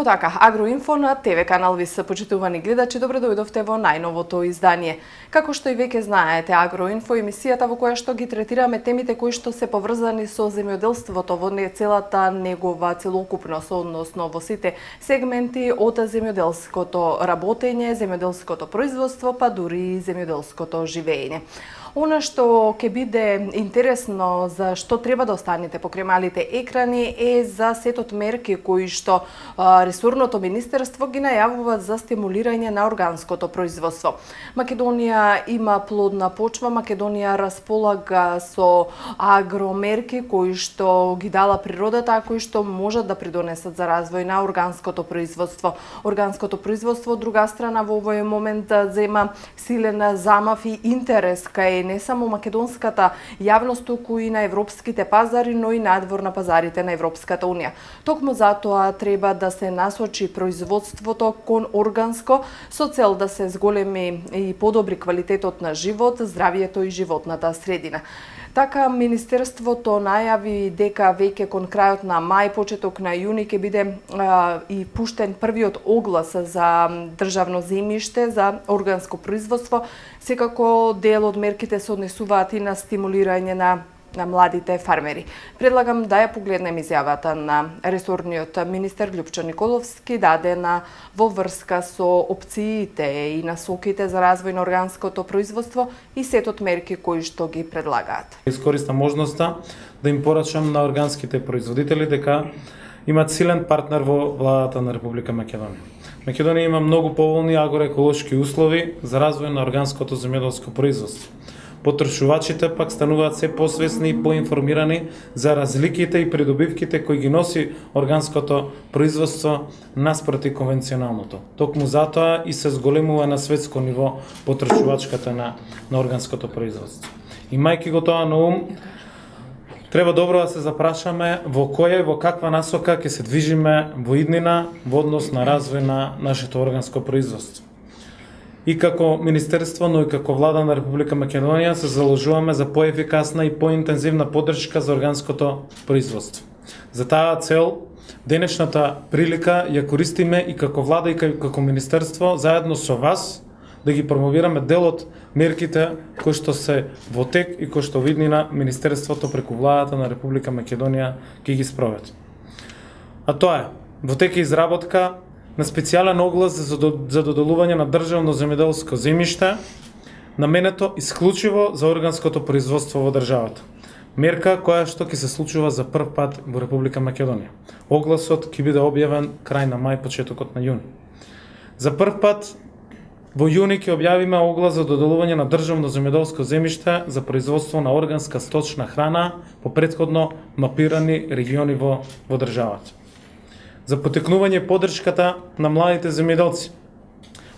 Токму така, Агроинфо на ТВ канал ви се почитувани гледачи, добре дојдовте во најновото издание. Како што и веќе знаете, Агроинфо емисијата во која што ги третираме темите кои што се поврзани со земјоделството во целата негова целокупност, односно во сите сегменти од земјоделското работење, земјоделското производство, па дури и земјоделското живеење. Она што ќе биде интересно за што треба да останете покрај малите екрани е за сетот мерки кои што ресорното министерство ги најавува за стимулирање на органското производство. Македонија има плодна почва, Македонија располага со агромерки кои што ги дала природата, а кои што можат да придонесат за развој на органското производство. Органското производство, од друга страна, во овој момент зема силен замав и интерес кај не само македонската јавност, туку и на европските пазари, но и надвор на пазарите на Европската унија. Токму затоа треба да се насочи производството кон органско со цел да се зголеми и подобри квалитетот на живот, здравието и животната средина. Така, Министерството најави дека веќе кон крајот на мај, почеток на јуни ќе биде и пуштен првиот оглас за државно земјиште за органско производство. Секако дел од мерките се однесуваат и на стимулирање на младите фармери. Предлагам да ја погледнем изјавата на ресорниот министер Љупчо Николовски, дадена во врска со опциите и насоките за развој на органското производство и сетот мерки кои што ги предлагаат. Искористам можноста да им порачам на органските производители дека имат силен партнер во владата на Република Македонија. Македонија има многу поволни агроеколошки услови за развој на органското земјоделско производство. Потрошувачите пак стануваат се посвесни и поинформирани за разликите и придобивките кои ги носи органското производство наспроти конвенционалното. Токму затоа и се зголемува на светско ниво потрошувачката на органското производство. Имајќи го тоа на ум, треба добро да се запрашаме во која и во каква насока ќе се движиме во иднина во однос на развој на нашето органско производство. И како Министерство, но и како Влада на Република Македонија се заложуваме за поефикасна и поинтензивна поддршка за органското производство. За таа цел, денешната прилика ја користиме и како Влада и како Министерство, заедно со вас, да ги промовираме дел од мерките кои што се во тек и кои што виднина Министерството преку Владата на Република Македонија ќе ги спроведе. А тоа е, во тек е изработка на специјален оглас за доделување на државно земјоделско земјиште, наменето исклучиво за органското производство во државата. Мерка која што ќе се случува за прв пат во Република Македонија. Огласот ќе биде објавен крај на мај, почетокот на јуни. За прв пат во јуни ќе објавиме оглас за доделување на државно земјоделско земјиште за производство на органска сточна храна по претходно мапирани региони во државата. За потекнување поддршката на младите земјоделци.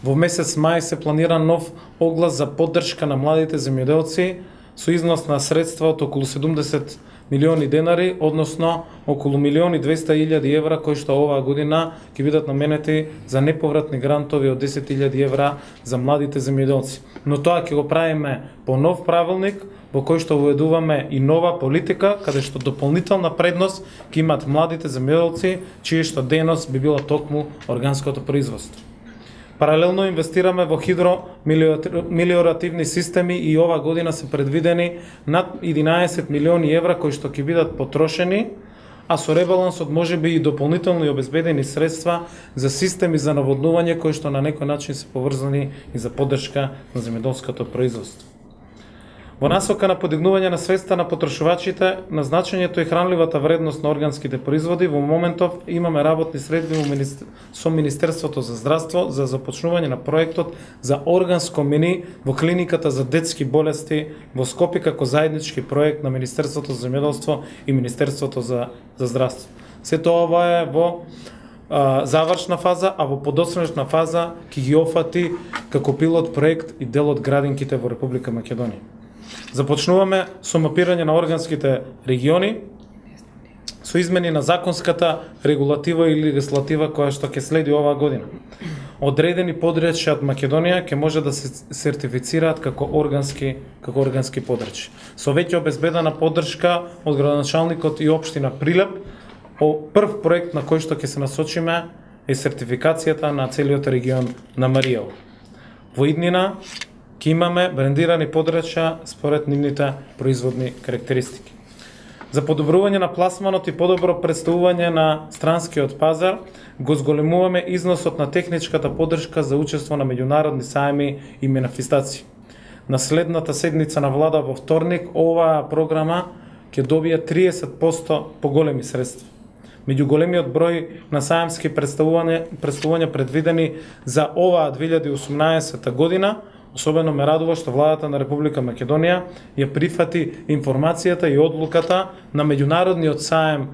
Во месец мај се планира нов оглас за поддршка на младите земјоделци со износ на средства од околу 70 милиони денари, односно околу 1.200.000 евра, кои што оваа година ќе бидат наменети за неповратни грантови од 10.000 евра за младите земјоделци. Но тоа ќе го правиме по нов правилник, во кој што воведуваме и нова политика, каде што дополнителна предност ќе имат младите земјоделци, чие што денос би било токму органското производство. Паралелно инвестираме во хидромелиоративни системи и ова година се предвидени над 11 милиони евра кои што ќе бидат потрошени, а со ребалансот можеби и дополнително и обезбедени средства за системи за наводнување кои што на некој начин се поврзани и за поддршка на земјоделското производство. Во насока на подигнување на свеста на потрошувачите на значењето и хранливата вредност на органските производи, во моментов имаме работни средби со Министерството за здравство за започнување на проектот за органско мени во клиниката за детски болести во Скопје како заеднички проект на Министерството за земјоделство и Министерството за здравство. Сето ова е во завршна фаза, а во подосрочна фаза ќе ги офати како пилот проект и дел од градинките во Република Македонија. Започнуваме со мапирање на органските региони, со измени на законската регулатива или легислатива која што ќе следи оваа година. Одредени подречја од Македонија ќе може да се сертифицираат како органски подречја. Со веќе обезбедена поддршка од градоначалникот и општина Прилеп, прв проект на кој што ќе се насочиме е сертификацијата на целиот регион на Маријево. Во иднина ќе имаме брендирани подрачја според нивните производни карактеристики. За подобрување на пласманот и подобро представување на странскиот пазар, го зголемуваме износот на техничката поддршка за учество на меѓународни сајми и манифестации. На следната седница на влада во вторник, оваа програма ќе добие 30% поголеми средства. Меѓу големиот број на сајамски представувања предвидени за оваа 2018 година, особено ме радува што владата на Република Македонија ја прифати информацијата и одлуката на меѓународниот саем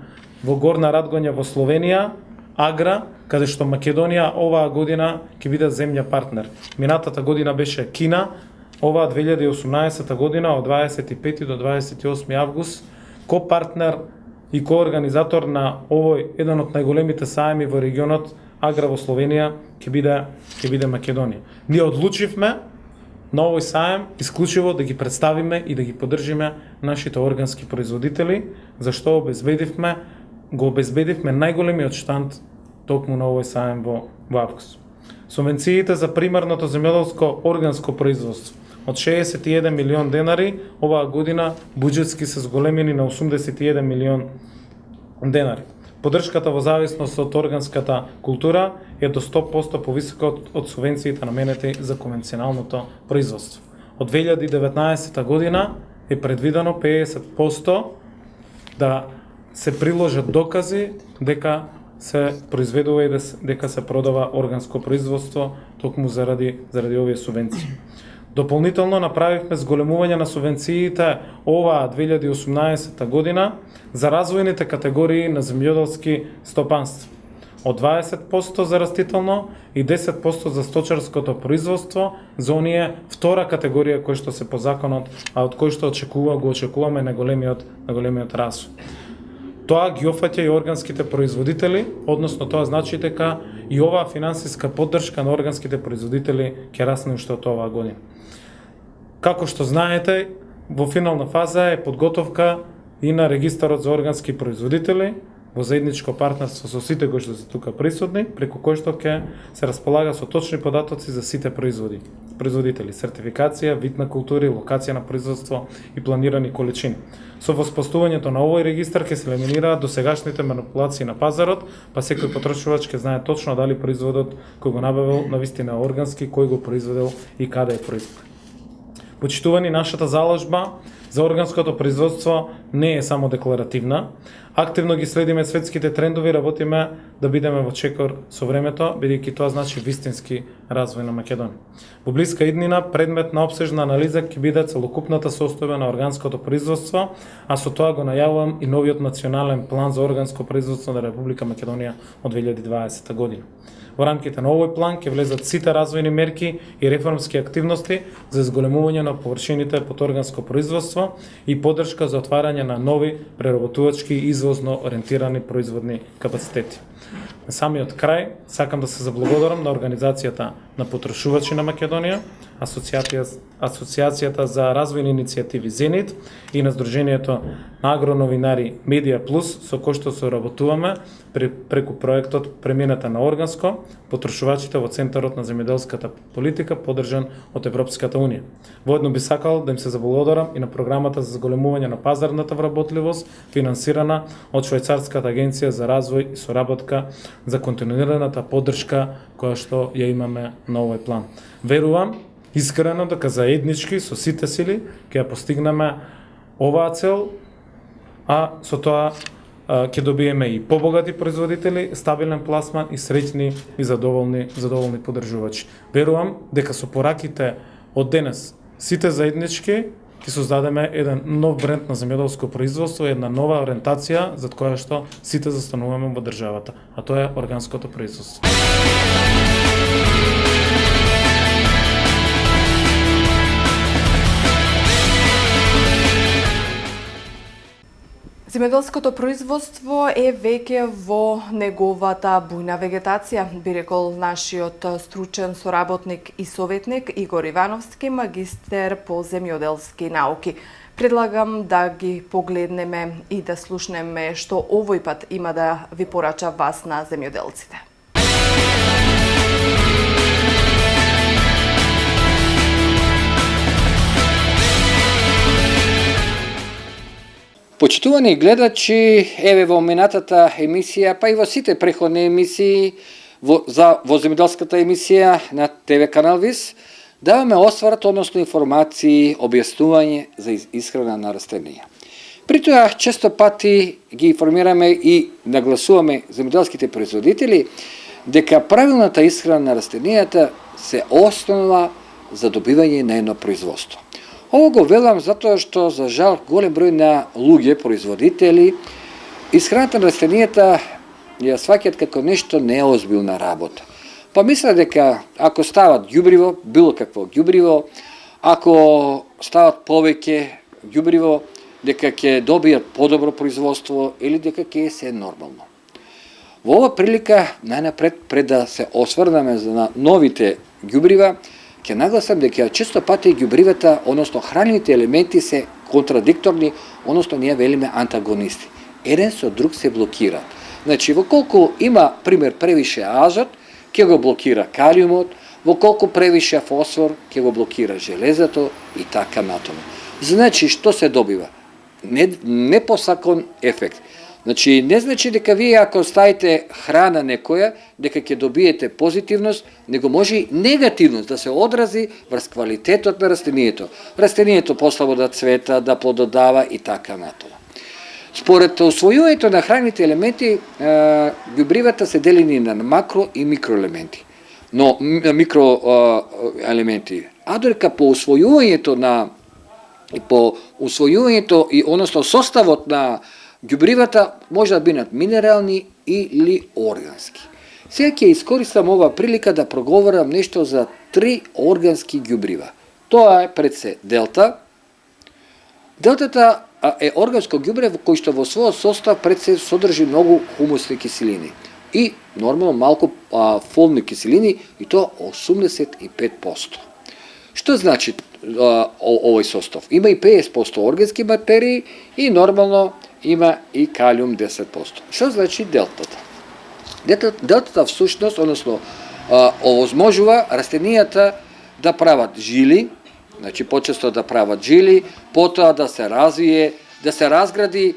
во Горна Радгоња во Словенија, Агра, каде што Македонија оваа година ќе биде земја партнер. Минатата година беше Кина, оваа 2018 година од 25 до 28 август, ко-партнер и ко-организатор на овој еден од најголемите саеми во регионот Агра во Словенија ќе биде Македонија. Ние одлучивме на овој саем исклучиво да ги представиме и да ги поддржиме нашите органски производители, зашто го обезбедивме најголемиот штанд токму на овој саем во август. Субвенциите за примарното земјоделско органско производство од 61 милион денари оваа година буџетски се зголемени на 81 милион денари. Поддршката во зависност од органската култура е до 100% повисока од субвенциите наменети за конвенционалното производство. Од 2019 година е предвидено 50% да се приложат докази дека се произведува и дека се продава органско производство токму заради овие субвенции. Дополнително направивме зголемување на субвенциите оваа 2018 година за развојните категории на земјоделски стопанства. Од 20% за растително и 10% за сточарското производство за оние втора категорија кои што се по законот, а од кои што го очекуваме на големиот расод. Тоа ги опфаќа и органските производители, односно тоа значи дека и оваа финансиска поддршка на органските производители ќе расне уште од оваа година. Како што знаете, во финална фаза е подготовка и на регистарот за органски производители во заедничко партнерство со сите кои што се тука присутни, преку кој што ќе се располага со точни податоци за сите производители, сертификација, вид на култури, локација на производство и планирани количини. Со воспоставувањето на овој регистар ќе се елиминираат досегашните манипулации на пазарот, па секој потрошувач ќе знае точно дали производот кој го набавил навистина е органски, кој го произведел и каде е произведен. Почитувани, нашата заложба за органското производство не е само декларативна. Активно ги следиме светските трендови, работиме да бидеме во чекор со времето, бидејќи тоа значи вистински развој на Македонија. Во блиска иднина предмет на обсежна анализа ќе биде целокупната состојба на органското производство, а со тоа го најавувам и новиот национален план за органско производство на Република Македонија од 2020 година. Во рамките на овој план ќе влезат сите развојни мерки и реформски активности за зголемување на површините под органско производство и поддршка за отварање на нови преработувачки и извозно ориентирани производни капацитети. На самиот крај сакам да се заблагодарам на Организацијата на потрошувачи на Македонија, Асоцијацијата за развојни иницијативи Зенит и на Сдруженијето на агроновинари Медија Плюс, со кој што соработуваме преку проектот Премината на органско, потрошувачите во центарот на земјоделската политика поддржан од Европската унија. Воедно би сакал да им се заблагодарам и на програмата за зголемување на пазарната вработливост, финансирана од Швајцарската агенција за развој и соработка за континуираната поддршка која што ја имаме на овој план. Верувам искрено дека заеднички со сите сили ќе ја постигнеме оваа цел, а со тоа ќе добиеме и побогати производители, стабилен пласман и среќни и задоволни поддржувачи. Верувам дека со пораките од денес сите заеднички ќе создадеме еден нов бренд на земјоделско производство, една нова ориентација за која што сите застануваме во државата, а тоа е органското производство. Земјоделското производство е веќе во неговата бујна вегетација, би рекол нашиот стручен соработник и советник Игор Ивановски, магистер по земјоделски науки. Предлагам да ги погледнеме и да слушнеме што овој пат има да ви порача вас на земјоделците. Почитувани гледачи, еве во минатата емисија, па и во сите преходни емисии во земјоделската емисија на ТВ канал ВИС, даваме осврт, односно информации, објаснување за исхрана на растенија. При тоа, често пати ги информираме и нагласуваме земјоделските производители дека правилната исхрана на растенијата се основа за добивање на едно производство. Ово го велам затоа што, за жал, голем број на луѓе, производители, исхраната на растенијата ја сваќаат како нешто неозбилна работа. Па мислат дека ако стават ѓубриво, било какво ѓубриво, ако стават повеќе ѓубриво, дека ќе добијат подобро производство или дека ќе се нормално. Во ова прилика, најнапред, пред да се осврнеме на новите ѓубрива, ќе нагласам дека често пати ѓубривата, односно хранливите елементи се контрадикторни, односно ние велиме антагонисти. Еден со друг се блокираат. Значи, во колку има, пример, превише азот, ќе го блокира калиумот, во колку превише фосфор, ќе го блокира железото и така натаму. Значи, што се добива? Не посакан ефект. Значи, не значи дека вие ако ставите храна некоја, дека ќе добиете позитивност, него може и негативност да се одрази врз квалитетот на растенијето. Растенијето послабо да цвета, да плододава и така натаму. Според усвојувањето на храните елементи, ѓубривата се делени на макро и микроелементи. Но микроелементи, а додека по усвојувањето и односно составот на ѓубривата може да бидат минерални или органски. Сега ќе искористам ова прилика да проговорам нешто за 3 органски ѓубрива. Тоа е пред се делта. Делтата е органско ѓубре кој што во својот состав пред се содржи многу хумусни киселини и нормално малку фолни киселини, и тоа 85%. Што значи овој состав? Има и 50% органски материи и нормално има и калиум 10%. Што значи делтата? Делтата всушност, односно, овозможува растенијата да прават жили, значи почесто да прават жили, потоа да се развие, да се разгради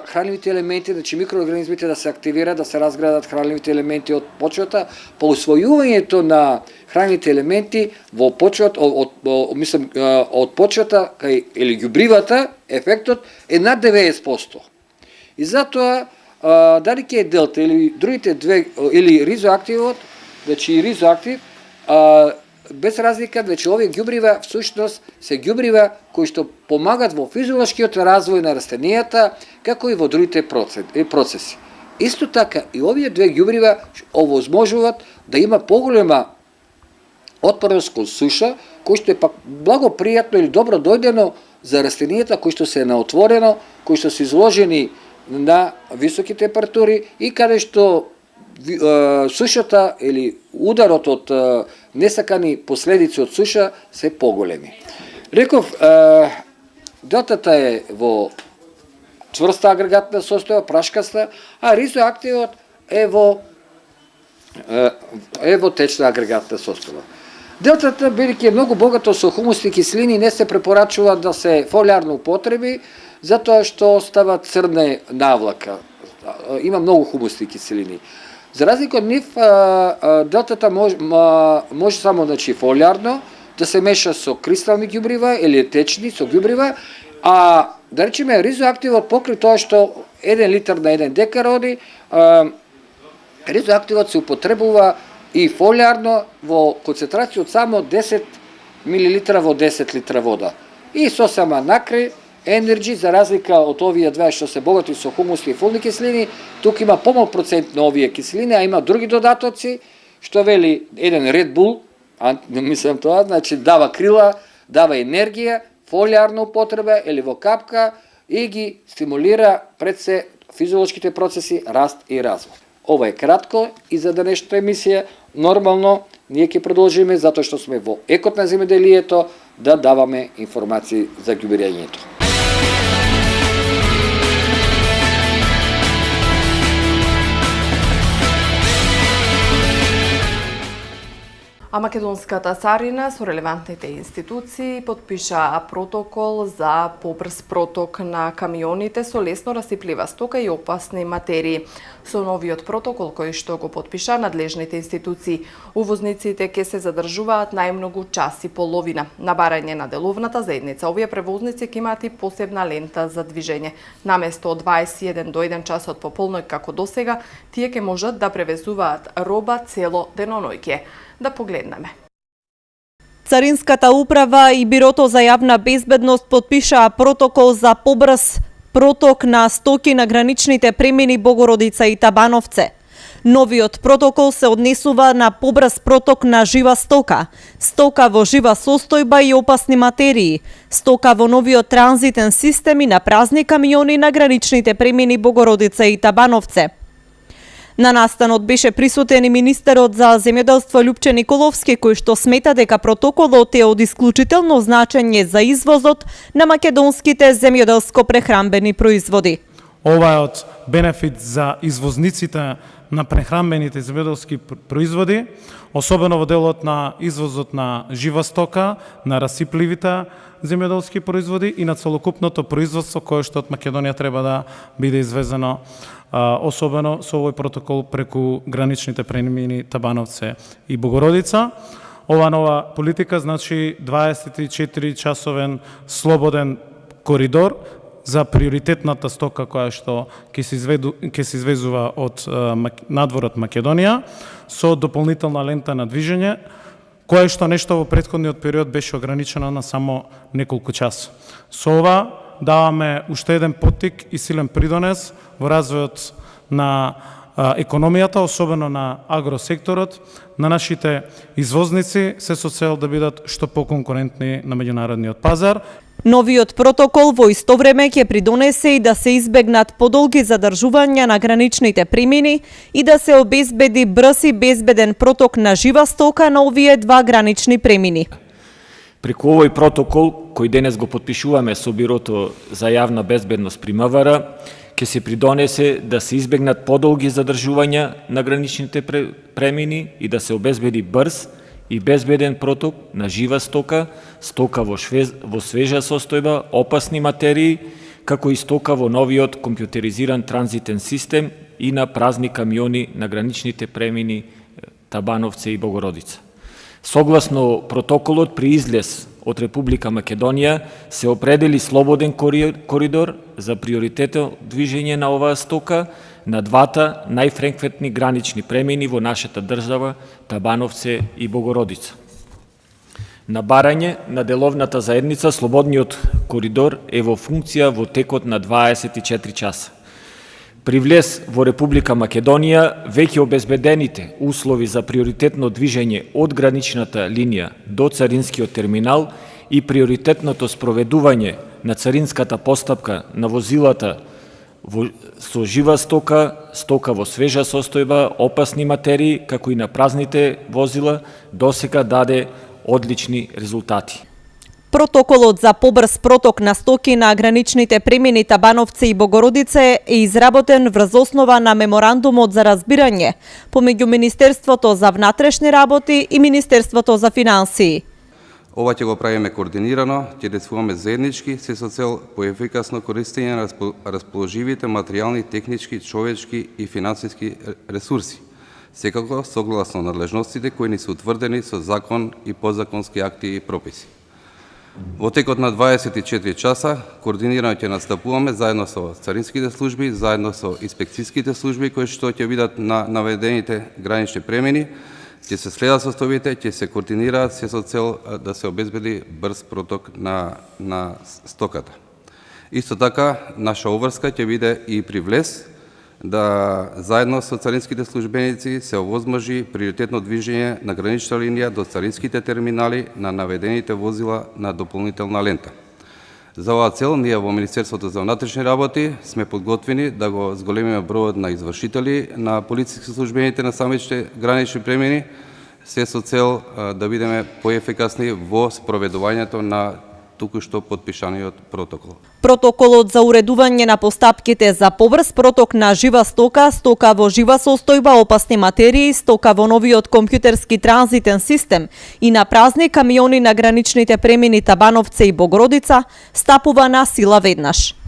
хранливите елементи, значи микроорганизмите да се активираат, да се разградат хранливите елементи од почвата, по усвојувањето на хранливите елементи во почвата, од почвата или ѓубривата, ефектот е над 90%. И затоа дали ќе е делта или другите две, или ризоактивот, значи ризоактив, без разлика, значи овие ѓубрива всушност се ѓубрива кои што помагат во физиолошкиот развој на растенијата, како и во другите процеси. Исто така и овие две ѓубрива овозможуваат да има поголема отпорност кон суша, кој што е пак благопријатно или добро дојдено за растенијата кои што се на отворено, кои што се изложени на високи температури и каде што сушата или ударот од несакани последици од суша се поголеми. Реков, делтата е во цврста агрегатна состојба, прашкаста, а ризоактивот е во течна агрегатна состојба. Делтата, бидејќи е многу богато со хумусни киселини, не се препорачува да се фолиарно употреби, затоа што става црна навлака. Има многу хумусни киселини. За разлика од нив, делтата може само фолиарно да се меша со кристални ѓубрива или течни со ѓубрива, а да речеме ризоактивот покрај тоа што 1 литар на 1 декар оди, ризоактивот се употребува и фолиарно во концентрација од само 10 мл во 10 литра вода. И со сама накрај Energy, за разлика од овие две што се богати со хумусни и фолни киселини, тук има помал процент на овие киселини, а има други додатоци, што вели еден Red Bull, мислам тоа, значи дава крила, дава енергија, фолиарна употреба или во капка и ги стимулира пред се физиолошките процеси, раст и развој. Ова е кратко и за денешната емисија. Нормално, ние ќе продолжиме затоа што сме во екот на земјоделието да даваме информации за ѓубрењето. А македонската царина со релевантните институции подпиша протокол за побрз проток на камионите со лесно расиплива стока и опасни материи. Со новиот протокол кој што го подпиша надлежните институции, увозниците ќе се задржуваат најмногу час и половина. На барање на деловната заедница, овие превозници ќе имаат и посебна лента за движење. Наместо од 21 до 1 час од пополној како досега, тие ќе можат да превезуваат роба цело денонојќе. Да погледнеме. Царинската управа и Бирото за јавна безбедност подпишаа протокол за побрз проток на стоки на граничните премини Богородица и Табановце. Новиот протокол се однесува на побрз проток на жива стока, стока во жива состојба и опасни материи, стока во новиот транзитен систем и на празни камиони на граничните премини Богородица и Табановце. На настанот беше присутен и министерот за земјоделство Љупче Николовски, кој што смета дека протоколот е од исклучително значење за извозот на македонските земјоделско-прехранбени производи. Ова е од бенефит за извозниците на прехранбените земјоделски производи, особено во делот на извозот на жива стока, на расипливите земјоделски производи и на целокупното производство кое што од Македонија треба да биде извезено, особено со овој протокол преку граничните премини Табановце и Богородица. Ова нова политика значи 24 часовен слободен коридор за приоритетната стока која што ќе се извезува од надвор од Македонија со дополнителна лента на движење, кое што нешто во претходниот период беше ограничено на само неколку часа. Со ова даваме уште еден поттик и силен придонес во развојот на економијата, особено на агросекторот, на нашите извозници, се со цел да бидат што поконкурентни на меѓународниот пазар. Новиот протокол во исто време ќе придонесе и да се избегнат подолги задржувања на граничните премини и да се обезбеди брз и безбеден проток на жива стока на овие два гранични премини. Преку овој протокол, кој денес го подпишуваме со Бирото за јавна безбедност при МВР, ќе се придонесе да се избегнат подолги задржувања на граничните премини и да се обезбеди брз и безбеден проток на жива стока, стока во свежа состојба, опасни материи, како и стока во новиот компјутеризиран транзитен систем и на празни камиони на граничните премини Табановце и Богородица. Согласно протоколот, при излез од Република Македонија се определи слободен коридор за приоритетно движење на оваа стока на двата најфреквентни гранични премини во нашата држава, Табановце и Богородица. На барање на деловната заедница, слободниот коридор е во функција во текот на 24 часа. При влез во Република Македонија, веќе обезбедените услови за приоритетно движење од граничната линија до царинскиот терминал и приоритетното спроведување на царинската постапка на возилата со жива стока, стока во свежа состојба, опасни материи, како и на празните возила, досега даде одлични резултати. Протоколот за побрз проток на стоки на граничните премини Табановце и Богородице е изработен врз основа на меморандумот за разбирање помеѓу Министерството за внатрешни работи и Министерството за финансии. Ова ќе го правиме координирано, ќе действуваме заеднички се со цел поефикасно користење на расположивите материјални, технички, човечки и финансиски ресурси, секако согласно надлежностите кои ни се утврдени со закон и подзаконски акти и прописи. Во текот на 24 часа координирано ќе настапуваме заедно со царинските служби, заедно со инспекцијските служби кои што ќе бидат на наведените гранични премини, ќе се следат состојбите, ќе се координираат се со цел да се обезбеди брз проток на стоката. Исто така, наша обврска ќе биде и при влез, да заедно со царинските службеници се овозможи приоритетно движење на гранична линија до царинските терминали на наведените возила на дополнителна лента. За оваа цел, ние во Министерството за внатрешни работи сме подготвени да го зголемиме бројот на извршители на полициски службените на самите гранични премини, се со цел да бидеме поефикасни во спроведувањето на туку што подпишаниот протокол. Протоколот за уредување на постапките за побрз проток на жива стока, стока во жива состојба, опасни материи, стока во новиот компјутерски транзитен систем и на празни камиони на граничните премини Табановце и Богородица стапува на сила веднаш.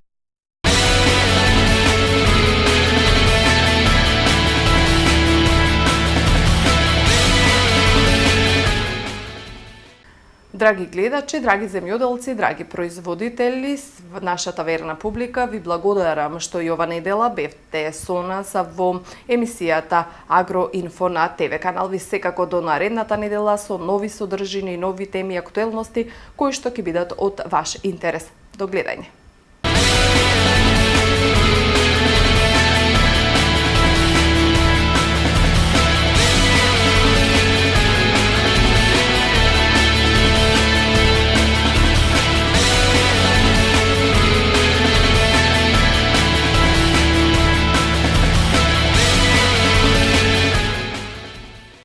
Драги гледачи, драги земјоделци, драги производители, нашата верна публика, ви благодарам што и ова недела бевте со нас во емисијата Агроинфо на ТВ канал ВИС. Секако до наредната недела со нови содржини, нови теми и актуелности кои што ќе бидат од ваш интерес. До гледање.